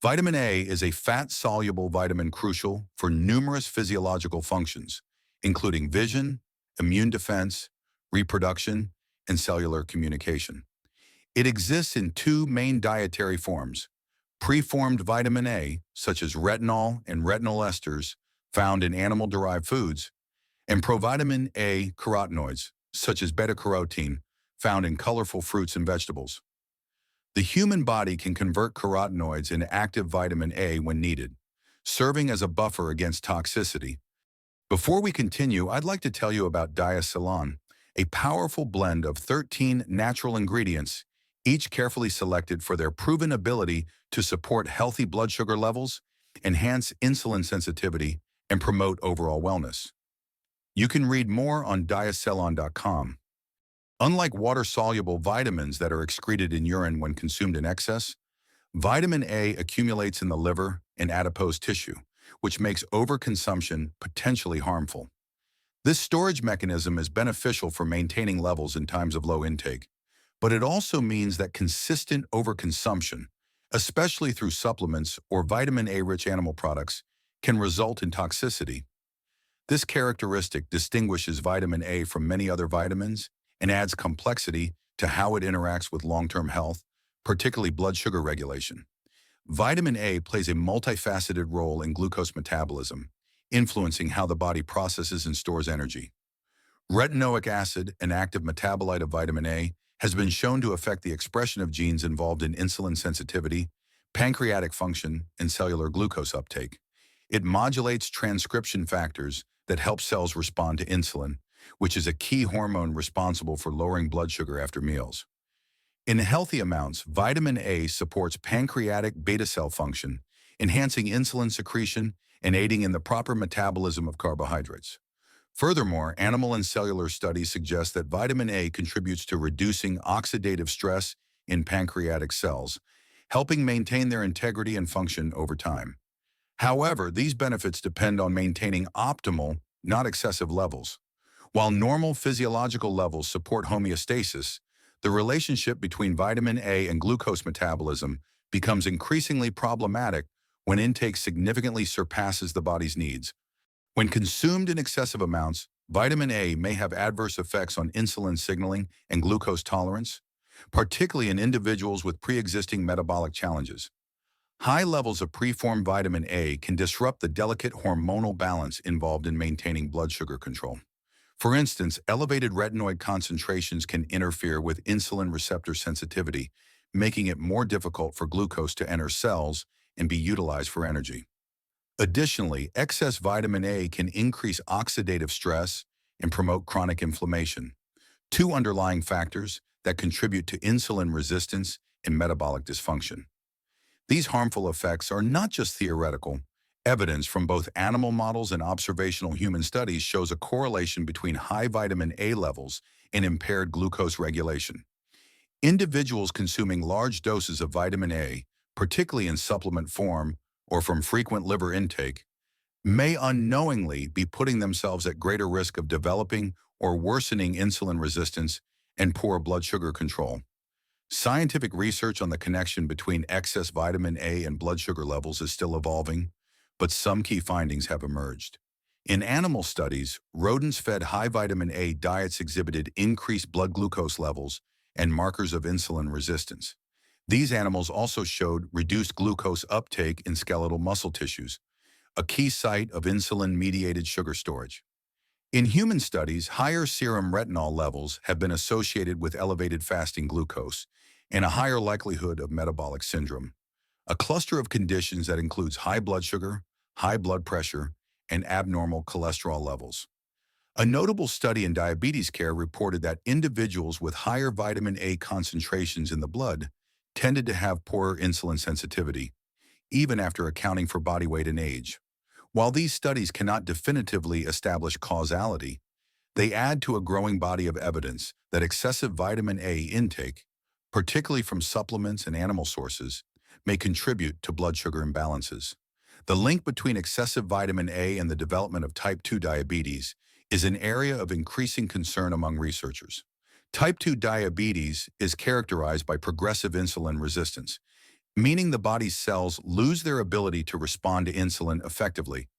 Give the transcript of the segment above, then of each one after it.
Vitamin A is a fat-soluble vitamin crucial for numerous physiological functions, including vision, immune defense, reproduction, and cellular communication. It exists in two main dietary forms: preformed vitamin A, such as retinol and retinol esters, found in animal-derived foods, and provitamin A carotenoids, such as beta-carotene, found in colorful fruits and vegetables. The human body can convert carotenoids into active vitamin A when needed, serving as a buffer against toxicity. Before we continue, I'd like to tell you about Diacylon, a powerful blend of 13 natural ingredients, each carefully selected for their proven ability to support healthy blood sugar levels, enhance insulin sensitivity, and promote overall wellness. You can read more on diacylon.com. Unlike water-soluble vitamins that are excreted in urine when consumed in excess, vitamin A accumulates in the liver and adipose tissue, which makes overconsumption potentially harmful. This storage mechanism is beneficial for maintaining levels in times of low intake, but it also means that consistent overconsumption, especially through supplements or vitamin A-rich animal products, can result in toxicity. This characteristic distinguishes vitamin A from many other vitamins and adds complexity to how it interacts with long-term health, particularly blood sugar regulation. Vitamin A plays a multifaceted role in glucose metabolism, influencing how the body processes and stores energy. Retinoic acid, an active metabolite of vitamin A, has been shown to affect the expression of genes involved in insulin sensitivity, pancreatic function, and cellular glucose uptake. It modulates transcription factors that help cells respond to insulin, which is a key hormone responsible for lowering blood sugar after meals. In healthy amounts, vitamin A supports pancreatic beta cell function, enhancing insulin secretion and aiding in the proper metabolism of carbohydrates. Furthermore, animal and cellular studies suggest that vitamin A contributes to reducing oxidative stress in pancreatic cells, helping maintain their integrity and function over time. However, these benefits depend on maintaining optimal, not excessive levels. While normal physiological levels support homeostasis, the relationship between vitamin A and glucose metabolism becomes increasingly problematic when intake significantly surpasses the body's needs. When consumed in excessive amounts, vitamin A may have adverse effects on insulin signaling and glucose tolerance, particularly in individuals with pre-existing metabolic challenges. High levels of preformed vitamin A can disrupt the delicate hormonal balance involved in maintaining blood sugar control. For instance, elevated retinoid concentrations can interfere with insulin receptor sensitivity, making it more difficult for glucose to enter cells and be utilized for energy. Additionally, excess vitamin A can increase oxidative stress and promote chronic inflammation, two underlying factors that contribute to insulin resistance and metabolic dysfunction. These harmful effects are not just theoretical. Evidence from both animal models and observational human studies shows a correlation between high vitamin A levels and impaired glucose regulation. Individuals consuming large doses of vitamin A, particularly in supplement form or from frequent liver intake, may unknowingly be putting themselves at greater risk of developing or worsening insulin resistance and poor blood sugar control. Scientific research on the connection between excess vitamin A and blood sugar levels is still evolving, but some key findings have emerged. In animal studies, rodents fed high vitamin A diets exhibited increased blood glucose levels and markers of insulin resistance. These animals also showed reduced glucose uptake in skeletal muscle tissues, a key site of insulin-mediated sugar storage. In human studies, higher serum retinol levels have been associated with elevated fasting glucose and a higher likelihood of metabolic syndrome, a cluster of conditions that includes high blood sugar, high blood pressure, and abnormal cholesterol levels. A notable study in diabetes care reported that individuals with higher vitamin A concentrations in the blood tended to have poorer insulin sensitivity, even after accounting for body weight and age. While these studies cannot definitively establish causality, they add to a growing body of evidence that excessive vitamin A intake, particularly from supplements and animal sources, may contribute to blood sugar imbalances. The link between excessive vitamin A and the development of type 2 diabetes is an area of increasing concern among researchers. Type 2 diabetes is characterized by progressive insulin resistance, meaning the body's cells lose their ability to respond to insulin effectively,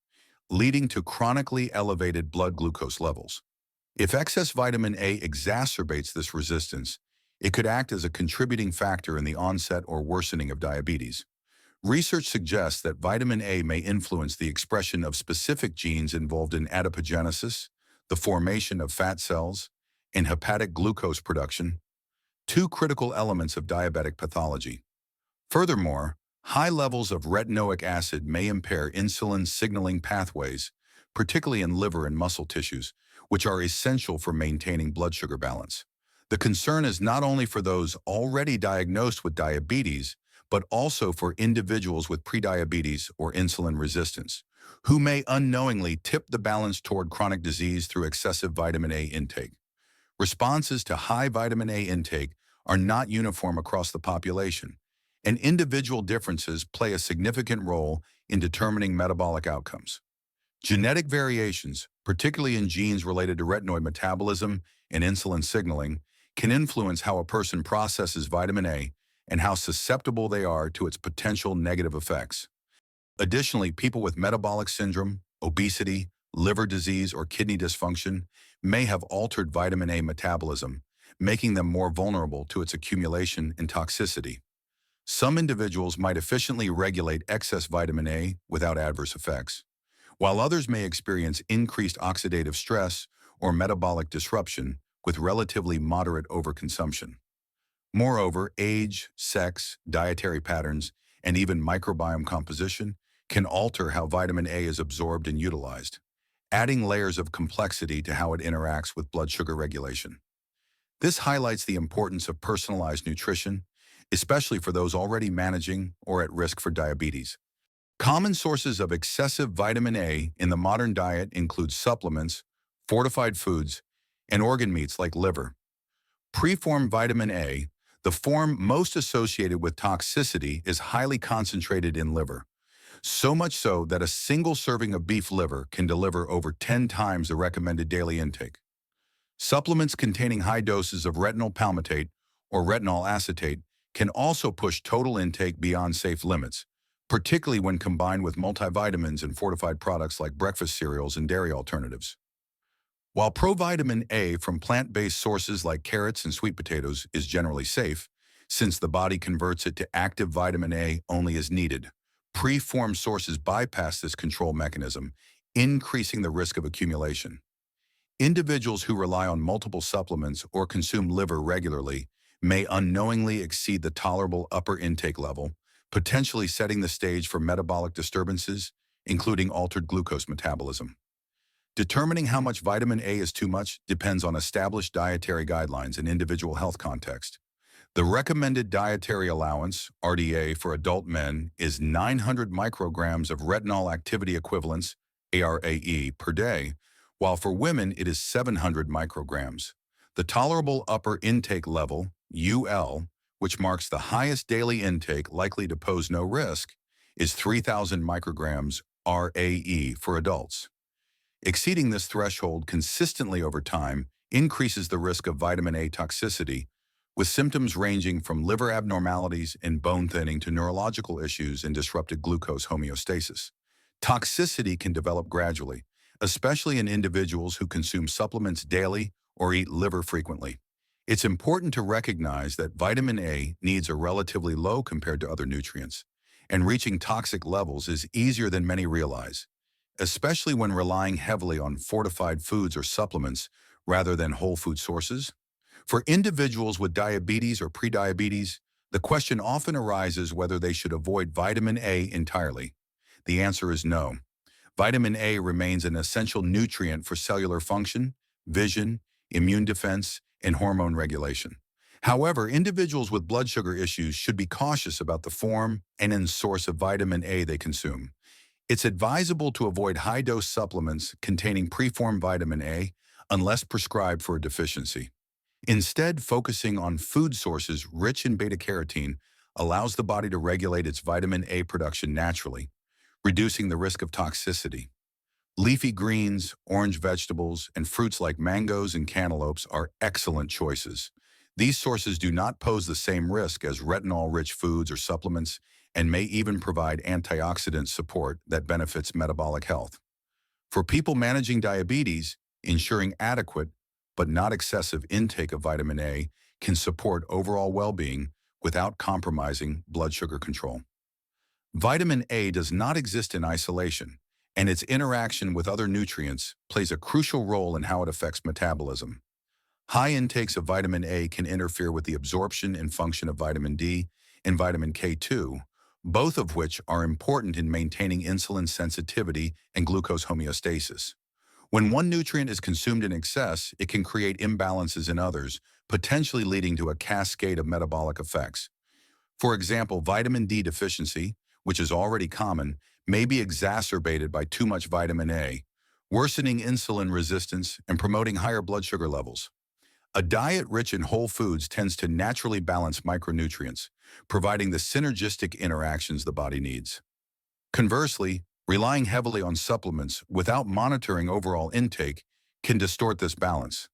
leading to chronically elevated blood glucose levels. If excess vitamin A exacerbates this resistance, it could act as a contributing factor in the onset or worsening of diabetes. Research suggests that vitamin A may influence the expression of specific genes involved in adipogenesis, the formation of fat cells, and hepatic glucose production, two critical elements of diabetic pathology. Furthermore, high levels of retinoic acid may impair insulin signaling pathways, particularly in liver and muscle tissues, which are essential for maintaining blood sugar balance. The concern is not only for those already diagnosed with diabetes, but also for individuals with prediabetes or insulin resistance, who may unknowingly tip the balance toward chronic disease through excessive vitamin A intake. Responses to high vitamin A intake are not uniform across the population, and individual differences play a significant role in determining metabolic outcomes. Genetic variations, particularly in genes related to retinoid metabolism and insulin signaling, can influence how a person processes vitamin A and how susceptible they are to its potential negative effects. Additionally, people with metabolic syndrome, obesity, liver disease, or kidney dysfunction may have altered vitamin A metabolism, making them more vulnerable to its accumulation and toxicity. Some individuals might efficiently regulate excess vitamin A without adverse effects, while others may experience increased oxidative stress or metabolic disruption with relatively moderate overconsumption. Moreover, age, sex, dietary patterns, and even microbiome composition can alter how vitamin A is absorbed and utilized, adding layers of complexity to how it interacts with blood sugar regulation. This highlights the importance of personalized nutrition, especially for those already managing or at risk for diabetes. Common sources of excessive vitamin A in the modern diet include supplements, fortified foods, and organ meats like liver. Preformed vitamin A, the form most associated with toxicity, is highly concentrated in liver, so much so that a single serving of beef liver can deliver over 10 times the recommended daily intake. Supplements containing high doses of retinol palmitate or retinol acetate can also push total intake beyond safe limits, particularly when combined with multivitamins and fortified products like breakfast cereals and dairy alternatives. While provitamin A from plant-based sources like carrots and sweet potatoes is generally safe, since the body converts it to active vitamin A only as needed, preformed sources bypass this control mechanism, increasing the risk of accumulation. Individuals who rely on multiple supplements or consume liver regularly may unknowingly exceed the tolerable upper intake level, potentially setting the stage for metabolic disturbances, including altered glucose metabolism. Determining how much vitamin A is too much depends on established dietary guidelines and individual health context. The recommended dietary allowance, RDA, for adult men is 900 micrograms of retinol activity equivalents, ARAE, per day, while for women it is 700 micrograms. The tolerable upper intake level, UL, which marks the highest daily intake likely to pose no risk, is 3,000 micrograms RAE for adults. Exceeding this threshold consistently over time increases the risk of vitamin A toxicity, with symptoms ranging from liver abnormalities and bone thinning to neurological issues and disrupted glucose homeostasis. Toxicity can develop gradually, especially in individuals who consume supplements daily or eat liver frequently. It's important to recognize that vitamin A needs are relatively low compared to other nutrients, and reaching toxic levels is easier than many realize, especially when relying heavily on fortified foods or supplements rather than whole food sources. For individuals with diabetes or prediabetes, the question often arises whether they should avoid vitamin A entirely. The answer is no. Vitamin A remains an essential nutrient for cellular function, vision, immune defense, and hormone regulation. However, individuals with blood sugar issues should be cautious about the form and source of vitamin A they consume. It's advisable to avoid high-dose supplements containing preformed vitamin A unless prescribed for a deficiency. Instead, focusing on food sources rich in beta-carotene allows the body to regulate its vitamin A production naturally, reducing the risk of toxicity. Leafy greens, orange vegetables, and fruits like mangoes and cantaloupes are excellent choices. These sources do not pose the same risk as retinol-rich foods or supplements and may even provide antioxidant support that benefits metabolic health. For people managing diabetes, ensuring adequate but not excessive intake of vitamin A can support overall well-being without compromising blood sugar control. Vitamin A does not exist in isolation, and its interaction with other nutrients plays a crucial role in how it affects metabolism. High intakes of vitamin A can interfere with the absorption and function of vitamin D and vitamin K2, both of which are important in maintaining insulin sensitivity and glucose homeostasis. When one nutrient is consumed in excess, it can create imbalances in others, potentially leading to a cascade of metabolic effects. For example, vitamin D deficiency, which is already common, may be exacerbated by too much vitamin A, worsening insulin resistance and promoting higher blood sugar levels. A diet rich in whole foods tends to naturally balance micronutrients, providing the synergistic interactions the body needs. Conversely, relying heavily on supplements without monitoring overall intake can distort this balance,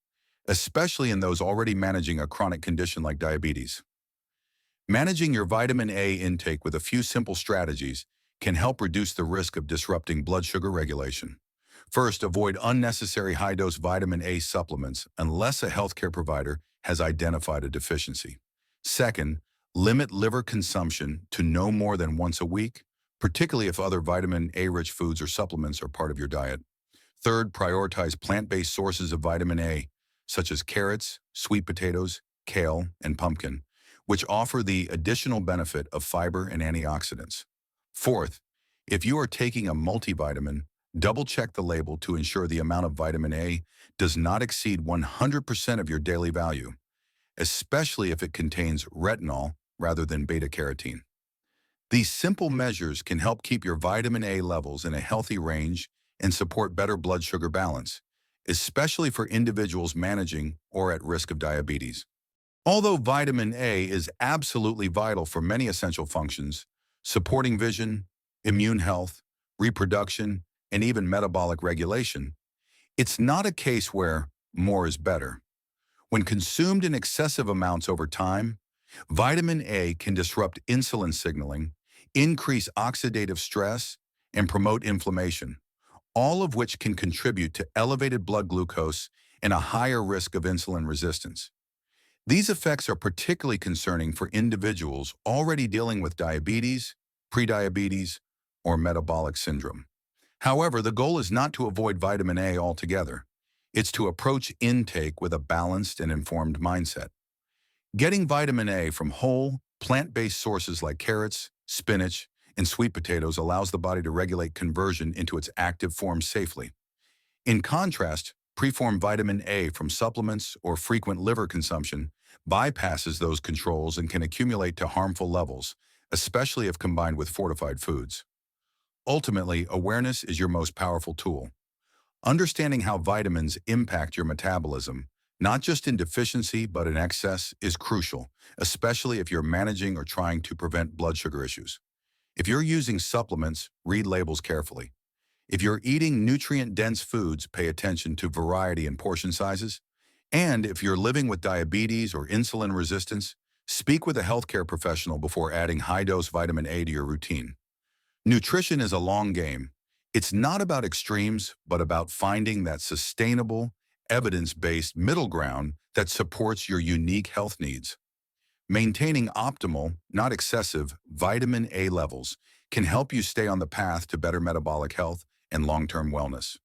especially in those already managing a chronic condition like diabetes. Managing your vitamin A intake with a few simple strategies can help reduce the risk of disrupting blood sugar regulation. First, avoid unnecessary high-dose vitamin A supplements unless a healthcare provider has identified a deficiency. Second, limit liver consumption to no more than once a week, particularly if other vitamin A-rich foods or supplements are part of your diet. Third, prioritize plant-based sources of vitamin A, such as carrots, sweet potatoes, kale, and pumpkin, which offer the additional benefit of fiber and antioxidants. Fourth, if you are taking a multivitamin, double-check the label to ensure the amount of vitamin A does not exceed 100% of your daily value, especially if it contains retinol rather than beta-carotene. These simple measures can help keep your vitamin A levels in a healthy range and support better blood sugar balance, especially for individuals managing or at risk of diabetes. Although vitamin A is absolutely vital for many essential functions, supporting vision, immune health, reproduction, and even metabolic regulation, it's not a case where more is better. When consumed in excessive amounts over time, vitamin A can disrupt insulin signaling, increase oxidative stress, and promote inflammation, all of which can contribute to elevated blood glucose and a higher risk of insulin resistance. These effects are particularly concerning for individuals already dealing with diabetes, prediabetes, or metabolic syndrome. However, the goal is not to avoid vitamin A altogether. It's to approach intake with a balanced and informed mindset. Getting vitamin A from whole, plant-based sources like carrots, spinach, and sweet potatoes allows the body to regulate conversion into its active form safely. In contrast, preformed vitamin A from supplements or frequent liver consumption bypasses those controls and can accumulate to harmful levels, especially if combined with fortified foods. Ultimately, awareness is your most powerful tool. Understanding how vitamins impact your metabolism, not just in deficiency but in excess, is crucial, especially if you're managing or trying to prevent blood sugar issues. If you're using supplements, read labels carefully. If you're eating nutrient-dense foods, pay attention to variety and portion sizes. And if you're living with diabetes or insulin resistance, speak with a healthcare professional before adding high-dose vitamin A to your routine. Nutrition is a long game. It's not about extremes, but about finding that sustainable, evidence-based middle ground that supports your unique health needs. Maintaining optimal, not excessive, vitamin A levels can help you stay on the path to better metabolic health and long-term wellness.